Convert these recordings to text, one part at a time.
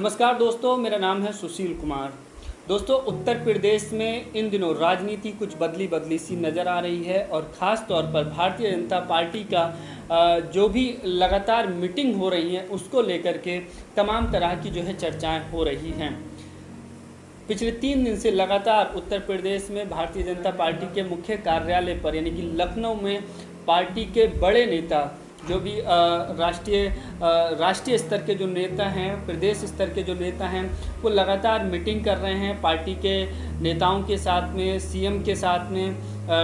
नमस्कार दोस्तों, मेरा नाम है सुशील कुमार। दोस्तों, उत्तर प्रदेश में इन दिनों राजनीति कुछ बदली सी नज़र आ रही है और ख़ास तौर पर भारतीय जनता पार्टी का जो भी लगातार मीटिंग हो रही है उसको लेकर के तमाम तरह की जो है चर्चाएं हो रही हैं। पिछले 3 दिन से लगातार उत्तर प्रदेश में भारतीय जनता पार्टी के मुख्य कार्यालय पर यानी कि लखनऊ में पार्टी के बड़े नेता जो भी राष्ट्रीय स्तर के जो नेता हैं, प्रदेश स्तर के जो नेता हैं, वो लगातार मीटिंग कर रहे हैं। पार्टी के नेताओं के साथ में, सीएम के साथ में,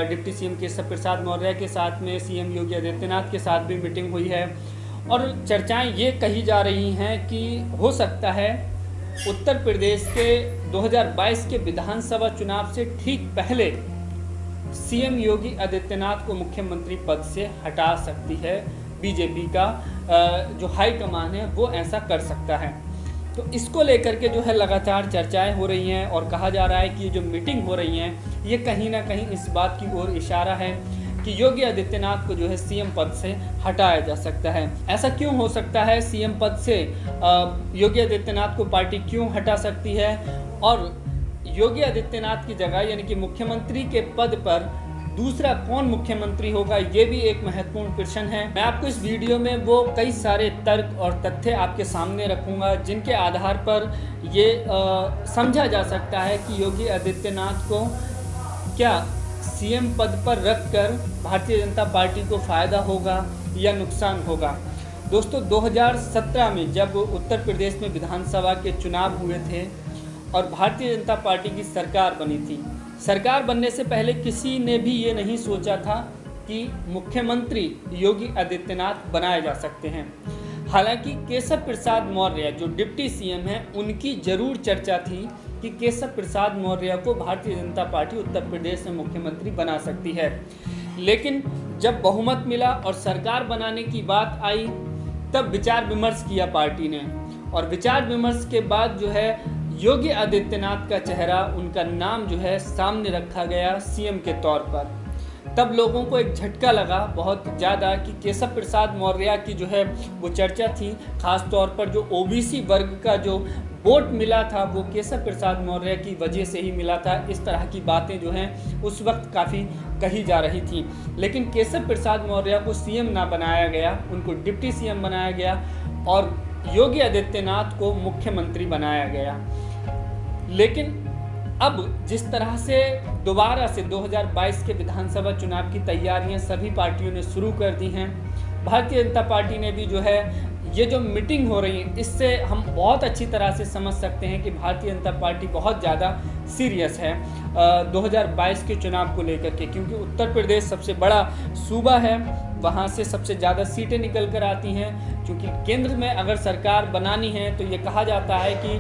डिप्टी सीएम केशव प्रसाद मौर्य के साथ में, सीएम योगी आदित्यनाथ के साथ भी मीटिंग हुई है और चर्चाएं ये कही जा रही हैं कि हो सकता है उत्तर प्रदेश के 2022 के विधानसभा चुनाव से ठीक पहले सीएम योगी आदित्यनाथ को मुख्यमंत्री पद से हटा सकती है बीजेपी का जो हाई कमान है, वो ऐसा कर सकता है। तो इसको लेकर के जो है लगातार चर्चाएं हो रही हैं और कहा जा रहा है कि ये जो मीटिंग हो रही हैं ये कहीं ना कहीं इस बात की ओर इशारा है कि योगी आदित्यनाथ को जो है सीएम पद से हटाया जा सकता है। ऐसा क्यों हो सकता है? सीएम पद से योगी आदित्यनाथ को पार्टी क्यों हटा सकती है और योगी आदित्यनाथ की जगह यानी कि मुख्यमंत्री के पद पर दूसरा कौन मुख्यमंत्री होगा, ये भी एक महत्वपूर्ण प्रश्न है। मैं आपको इस वीडियो में वो कई सारे तर्क और तथ्य आपके सामने रखूंगा जिनके आधार पर ये समझा जा सकता है कि योगी आदित्यनाथ को क्या सीएम पद पर रखकर भारतीय जनता पार्टी को फ़ायदा होगा या नुकसान होगा। दोस्तों, 2017 में जब उत्तर प्रदेश में विधानसभा के चुनाव हुए थे और भारतीय जनता पार्टी की सरकार बनी थी, सरकार बनने से पहले किसी ने भी ये नहीं सोचा था कि मुख्यमंत्री योगी आदित्यनाथ बनाए जा सकते हैं। हालांकि केशव प्रसाद मौर्य जो डिप्टी सीएम हैं, उनकी जरूर चर्चा थी कि केशव प्रसाद मौर्य को भारतीय जनता पार्टी उत्तर प्रदेश में मुख्यमंत्री बना सकती है। लेकिन जब बहुमत मिला और सरकार बनाने की बात आई, तब विचार विमर्श किया पार्टी ने और विचार विमर्श के बाद जो है योगी आदित्यनाथ का चेहरा, उनका नाम जो है सामने रखा गया सीएम के तौर पर। तब लोगों को एक झटका लगा बहुत ज़्यादा कि केशव प्रसाद मौर्य की जो है वो चर्चा थी। खास तौर पर जो ओबीसी वर्ग का जो वोट मिला था वो केशव प्रसाद मौर्य की वजह से ही मिला था। इस तरह की बातें जो हैं उस वक्त काफ़ी कही जा रही थी। लेकिन केशव प्रसाद मौर्य को सीएम ना बनाया गया, उनको डिप्टी सीएम बनाया गया और योगी आदित्यनाथ को मुख्यमंत्री बनाया गया। लेकिन अब जिस तरह से दोबारा से 2022 के विधानसभा चुनाव की तैयारियां सभी पार्टियों ने शुरू कर दी हैं, भारतीय जनता पार्टी ने भी जो है ये जो मीटिंग हो रही है इससे हम बहुत अच्छी तरह से समझ सकते हैं कि भारतीय जनता पार्टी बहुत ज़्यादा सीरियस है 2022 के चुनाव को लेकर के, क्योंकि उत्तर प्रदेश सबसे बड़ा सूबा है, वहाँ से सबसे ज़्यादा सीटें निकल कर आती हैं। क्योंकि केंद्र में अगर सरकार बनानी है तो ये कहा जाता है कि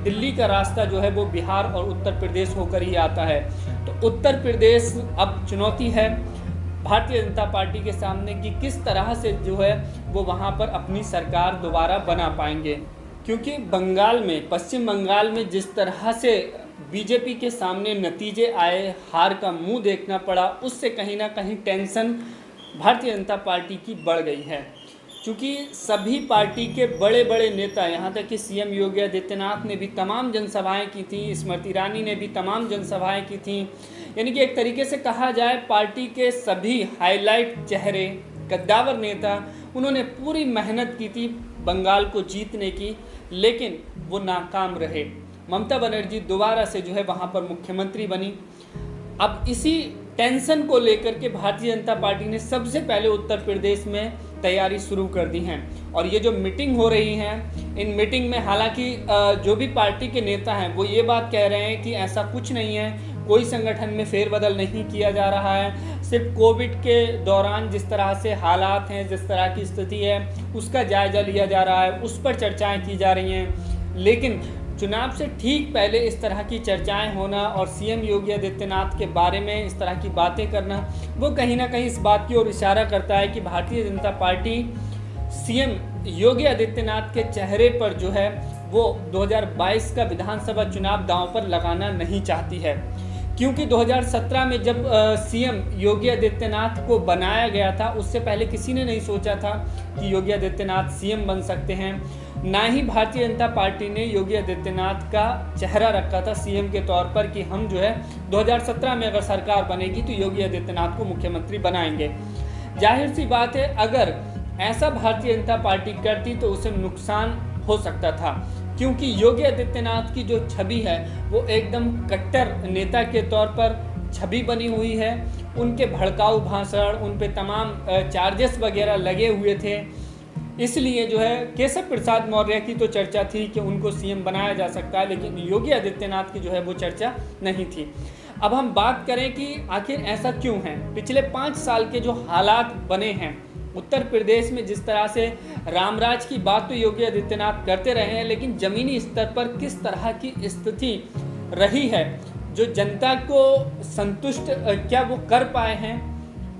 दिल्ली का रास्ता जो है वो बिहार और उत्तर प्रदेश होकर ही आता है। तो उत्तर प्रदेश अब चुनौती है भारतीय जनता पार्टी के सामने कि किस तरह से जो है वो वहाँ पर अपनी सरकार दोबारा बना पाएंगे। क्योंकि बंगाल में, पश्चिम बंगाल में जिस तरह से बीजेपी के सामने नतीजे आए, हार का मुंह देखना पड़ा, उससे कहीं ना कहीं टेंशन भारतीय जनता पार्टी की बढ़ गई है। क्योंकि सभी पार्टी के बड़े बड़े नेता, यहाँ तक कि सीएम योगी आदित्यनाथ ने भी तमाम जनसभाएं की थी, स्मृति ईरानी ने भी तमाम जनसभाएं की थी। यानी कि एक तरीके से कहा जाए पार्टी के सभी हाईलाइट चेहरे, कद्दावर नेता, उन्होंने पूरी मेहनत की थी बंगाल को जीतने की, लेकिन वो नाकाम रहे। ममता बनर्जी दोबारा से जो है वहाँ पर मुख्यमंत्री बनी। अब इसी टेंशन को लेकर के भारतीय जनता पार्टी ने सबसे पहले उत्तर प्रदेश में तैयारी शुरू कर दी हैं और ये जो मीटिंग हो रही है, इन मीटिंग में हालांकि जो भी पार्टी के नेता हैं वो ये बात कह रहे हैं कि ऐसा कुछ नहीं है, कोई संगठन में फेरबदल नहीं किया जा रहा है, सिर्फ कोविड के दौरान जिस तरह से हालात हैं, जिस तरह की स्थिति है, उसका जायजा लिया जा रहा है, उस पर चर्चाएँ की जा रही हैं। लेकिन चुनाव से ठीक पहले इस तरह की चर्चाएं होना और सीएम योगी आदित्यनाथ के बारे में इस तरह की बातें करना, वो कहीं ना कहीं इस बात की ओर इशारा करता है कि भारतीय जनता पार्टी सीएम योगी आदित्यनाथ के चेहरे पर जो है वो 2022 का विधानसभा चुनाव दांव पर लगाना नहीं चाहती है। क्योंकि 2017 में जब सीएम योगी आदित्यनाथ को बनाया गया था, उससे पहले किसी ने नहीं सोचा था कि योगी आदित्यनाथ सीएम बन सकते हैं। ना ही भारतीय जनता पार्टी ने योगी आदित्यनाथ का चेहरा रखा था सीएम के तौर पर कि हम जो है 2017 में अगर सरकार बनेगी तो योगी आदित्यनाथ को मुख्यमंत्री बनाएंगे। जाहिर सी बात है, अगर ऐसा भारतीय जनता पार्टी करती तो उसे नुकसान हो सकता था, क्योंकि योगी आदित्यनाथ की जो छवि है वो एकदम कट्टर नेता के तौर पर छवि बनी हुई है। उनके भड़काऊ भाषण, उन पे तमाम चार्जेस वगैरह लगे हुए थे। इसलिए जो है केशव प्रसाद मौर्य की तो चर्चा थी कि उनको सीएम बनाया जा सकता है, लेकिन योगी आदित्यनाथ की जो है वो चर्चा नहीं थी। अब हम बात करें कि आखिर ऐसा क्यों है। पिछले 5 साल के जो हालात बने हैं उत्तर प्रदेश में, जिस तरह से रामराज की बात तो योगी आदित्यनाथ करते रहे हैं, लेकिन ज़मीनी स्तर पर किस तरह की स्थिति रही है, जो जनता को संतुष्ट क्या वो कर पाए हैं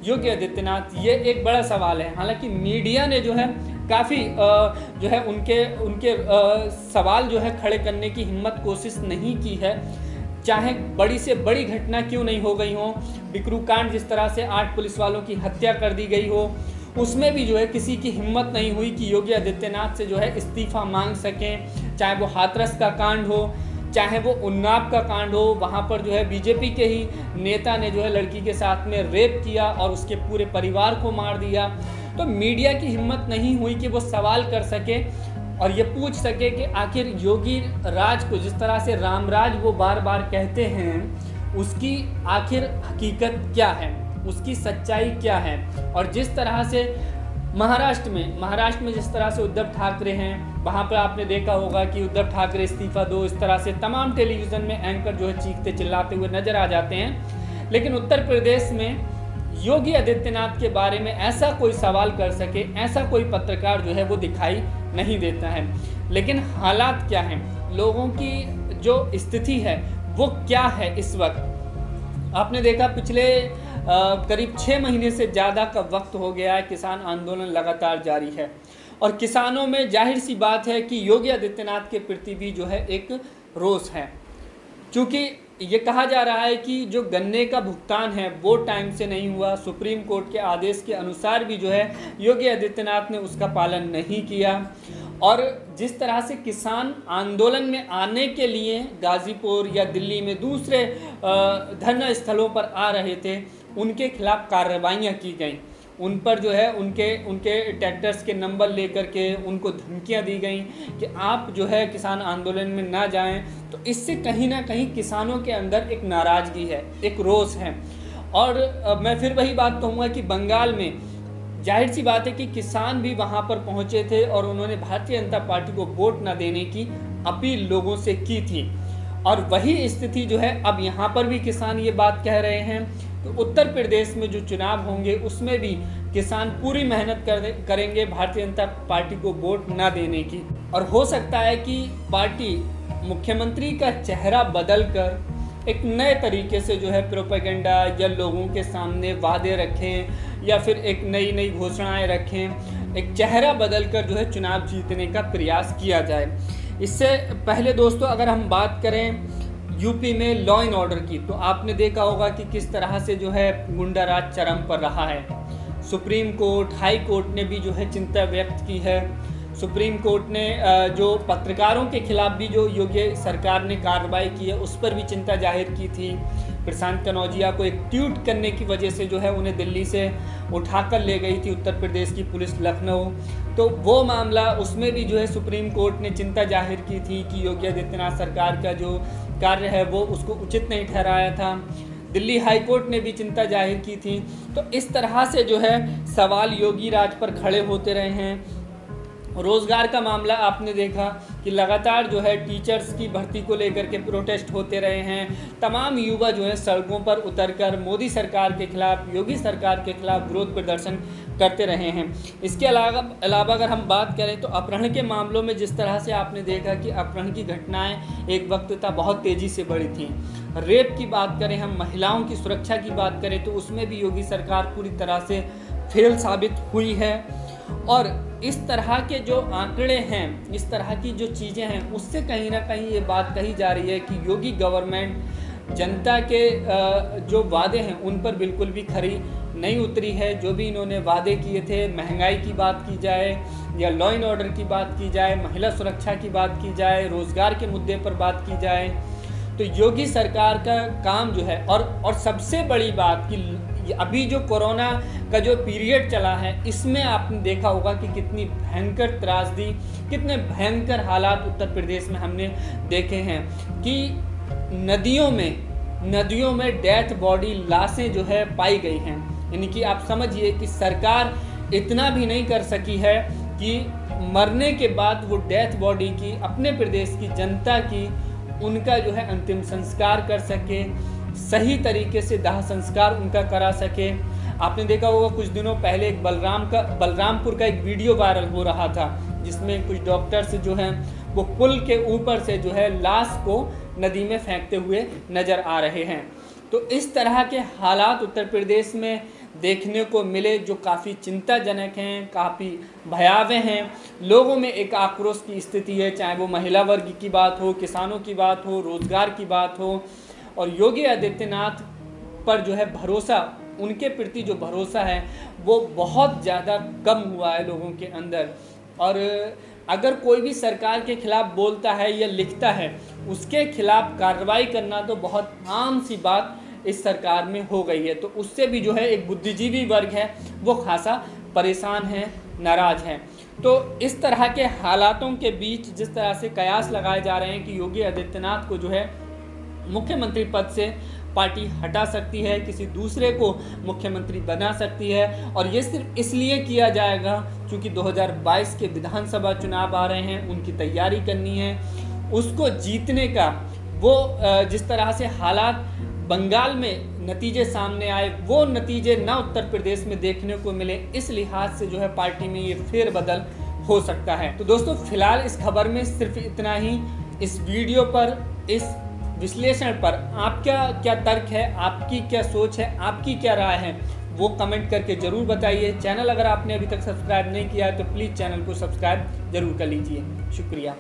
योगी आदित्यनाथ, ये एक बड़ा सवाल है। हालांकि मीडिया ने जो है काफ़ी जो है उनके सवाल जो है खड़े करने की हिम्मत कोशिश नहीं की है, चाहे बड़ी से बड़ी घटना क्यों नहीं हो गई हो। बिकरू कांड जिस तरह से 8 पुलिस वालों की हत्या कर दी गई हो, उसमें भी जो है किसी की हिम्मत नहीं हुई कि योगी आदित्यनाथ से जो है इस्तीफा मांग सकें। चाहे वो हाथरस का कांड हो, चाहे वो उन्नाव का कांड हो, वहाँ पर जो है बीजेपी के ही नेता ने जो है लड़की के साथ में रेप किया और उसके पूरे परिवार को मार दिया। तो मीडिया की हिम्मत नहीं हुई कि वो सवाल कर सके और ये पूछ सके कि आखिर योगी राज को, जिस तरह से रामराज वो बार बार कहते हैं, उसकी आखिर हकीकत क्या है, उसकी सच्चाई क्या है। और जिस तरह से महाराष्ट्र में जिस तरह से उद्धव ठाकरे हैं, वहाँ पर आपने देखा होगा कि उद्धव ठाकरे इस्तीफा दो, इस तरह से तमाम टेलीविज़न में एंकर जो है चीखते चिल्लाते हुए नजर आ जाते हैं। लेकिन उत्तर प्रदेश में योगी आदित्यनाथ के बारे में ऐसा कोई सवाल कर सके, ऐसा कोई पत्रकार जो है वो दिखाई नहीं देता है। लेकिन हालात क्या हैं, लोगों की जो स्थिति है वो क्या है इस वक्त। आपने देखा पिछले करीब 6 महीने से ज़्यादा का वक्त हो गया है, किसान आंदोलन लगातार जारी है और किसानों में जाहिर सी बात है कि योगी आदित्यनाथ के प्रति भी जो है एक रोष है। चूँकि ये कहा जा रहा है कि जो गन्ने का भुगतान है वो टाइम से नहीं हुआ, सुप्रीम कोर्ट के आदेश के अनुसार भी जो है योगी आदित्यनाथ ने उसका पालन नहीं किया। और जिस तरह से किसान आंदोलन में आने के लिए गाज़ीपुर या दिल्ली में दूसरे धरना स्थलों पर आ रहे थे, उनके खिलाफ कार्रवाइयाँ की गईं। उन पर जो है उनके ट्रैक्टर्स के नंबर लेकर के उनको धमकियां दी गई कि आप जो है किसान आंदोलन में ना जाएं। तो इससे कहीं ना कहीं किसानों के अंदर एक नाराज़गी है, एक रोष है। और मैं फिर वही बात कहूँगा कि बंगाल में जाहिर सी बात है कि किसान भी वहाँ पर पहुँचे थे और उन्होंने भारतीय जनता पार्टी को वोट न देने की अपील लोगों से की थी। और वही स्थिति जो है अब यहाँ पर भी किसान ये बात कह रहे हैं। तो उत्तर प्रदेश में जो चुनाव होंगे उसमें भी किसान पूरी मेहनत करेंगे भारतीय जनता पार्टी को वोट ना देने की। और हो सकता है कि पार्टी मुख्यमंत्री का चेहरा बदलकर एक नए तरीके से जो है प्रोपेगेंडा या लोगों के सामने वादे रखें या फिर एक नई घोषणाएं रखें, एक चेहरा बदलकर जो है चुनाव जीतने का प्रयास किया जाए। इससे पहले दोस्तों अगर हम बात करें यूपी में लॉ एंड ऑर्डर की, तो आपने देखा होगा कि किस तरह से जो है गुंडाराज चरम पर रहा है। सुप्रीम कोर्ट, हाई कोर्ट ने भी जो है चिंता व्यक्त की है। सुप्रीम कोर्ट ने जो पत्रकारों के खिलाफ भी जो योगी सरकार ने कार्रवाई की है उस पर भी चिंता जाहिर की थी। प्रशांत कनौजिया को एक ट्वीट करने की वजह से जो है उन्हें दिल्ली से उठाकर ले गई थी उत्तर प्रदेश की पुलिस लखनऊ। तो वो मामला, उसमें भी जो है सुप्रीम कोर्ट ने चिंता जाहिर की थी कि योगी आदित्यनाथ सरकार का जो कार्य है वो उसको उचित नहीं ठहराया था। दिल्ली हाई कोर्ट ने भी चिंता जाहिर की थी। तो इस तरह से जो है सवाल योगी राज पर खड़े होते रहे हैं। रोज़गार का मामला आपने देखा कि लगातार जो है टीचर्स की भर्ती को लेकर के प्रोटेस्ट होते रहे हैं। तमाम युवा जो है सड़कों पर उतरकर मोदी सरकार के खिलाफ, योगी सरकार के खिलाफ विरोध प्रदर्शन करते रहे हैं। इसके अलावा अगर हम बात करें तो अपहरण के मामलों में जिस तरह से आपने देखा कि अपहरण की घटनाएं एक वक्त था बहुत तेज़ी से बढ़ी थी। रेप की बात करें, हम महिलाओं की सुरक्षा की बात करें तो उसमें भी योगी सरकार पूरी तरह से फेल साबित हुई है। और इस तरह के जो आंकड़े हैं, इस तरह की जो चीज़ें हैं, उससे कहीं ना कहीं ये बात कही जा रही है कि योगी गवर्नमेंट जनता के जो वादे हैं उन पर बिल्कुल भी खरी नहीं उतरी है। जो भी इन्होंने वादे किए थे, महंगाई की बात की जाए या लॉ एंड ऑर्डर की बात की जाए, महिला सुरक्षा की बात की जाए, रोज़गार के मुद्दे पर बात की जाए, तो योगी सरकार का काम जो है और सबसे बड़ी बात कि अभी जो कोरोना का जो पीरियड चला है, इसमें आपने देखा होगा कि कितनी भयंकर त्रासदी, कितने भयंकर हालात उत्तर प्रदेश में हमने देखे हैं कि नदियों में डेथ बॉडी लाशें जो है पाई गई हैं। यानी कि आप समझिए कि सरकार इतना भी नहीं कर सकी है कि मरने के बाद वो डेथ बॉडी की, अपने प्रदेश की जनता की, उनका जो है अंतिम संस्कार कर सके, सही तरीके से दाह संस्कार उनका करा सके। आपने देखा होगा कुछ दिनों पहले एक बलरामपुर का एक वीडियो वायरल हो रहा था, जिसमें कुछ डॉक्टर्स जो हैं वो पुल के ऊपर से जो है लाश को नदी में फेंकते हुए नज़र आ रहे हैं। तो इस तरह के हालात उत्तर प्रदेश में देखने को मिले जो काफ़ी चिंताजनक हैं, काफ़ी भयावह हैं। लोगों में एक आक्रोश की स्थिति है, चाहे वो महिला वर्ग की बात हो, किसानों की बात हो, रोज़गार की बात हो। और योगी आदित्यनाथ पर जो है भरोसा, उनके प्रति जो भरोसा है वो बहुत ज़्यादा कम हुआ है लोगों के अंदर। और अगर कोई भी सरकार के खिलाफ बोलता है या लिखता है, उसके खिलाफ कार्रवाई करना तो बहुत आम सी बात इस सरकार में हो गई है। तो उससे भी जो है एक बुद्धिजीवी वर्ग है वो खासा परेशान है, नाराज़ है। तो इस तरह के हालातों के बीच जिस तरह से कयास लगाए जा रहे हैं कि योगी आदित्यनाथ को जो है मुख्यमंत्री पद से पार्टी हटा सकती है, किसी दूसरे को मुख्यमंत्री बना सकती है, और ये सिर्फ इसलिए किया जाएगा क्योंकि 2022 के विधानसभा चुनाव आ रहे हैं, उनकी तैयारी करनी है, उसको जीतने का। वो जिस तरह से हालात बंगाल में नतीजे सामने आए, वो नतीजे ना उत्तर प्रदेश में देखने को मिले, इस लिहाज से जो है पार्टी में ये फेरबदल हो सकता है। तो दोस्तों फिलहाल इस खबर में सिर्फ इतना ही। इस वीडियो पर, इस विश्लेषण पर आपका क्या तर्क है, आपकी क्या सोच है, आपकी क्या राय है, वो कमेंट करके ज़रूर बताइए। चैनल अगर आपने अभी तक सब्सक्राइब नहीं किया है तो प्लीज़ चैनल को सब्सक्राइब ज़रूर कर लीजिए। शुक्रिया।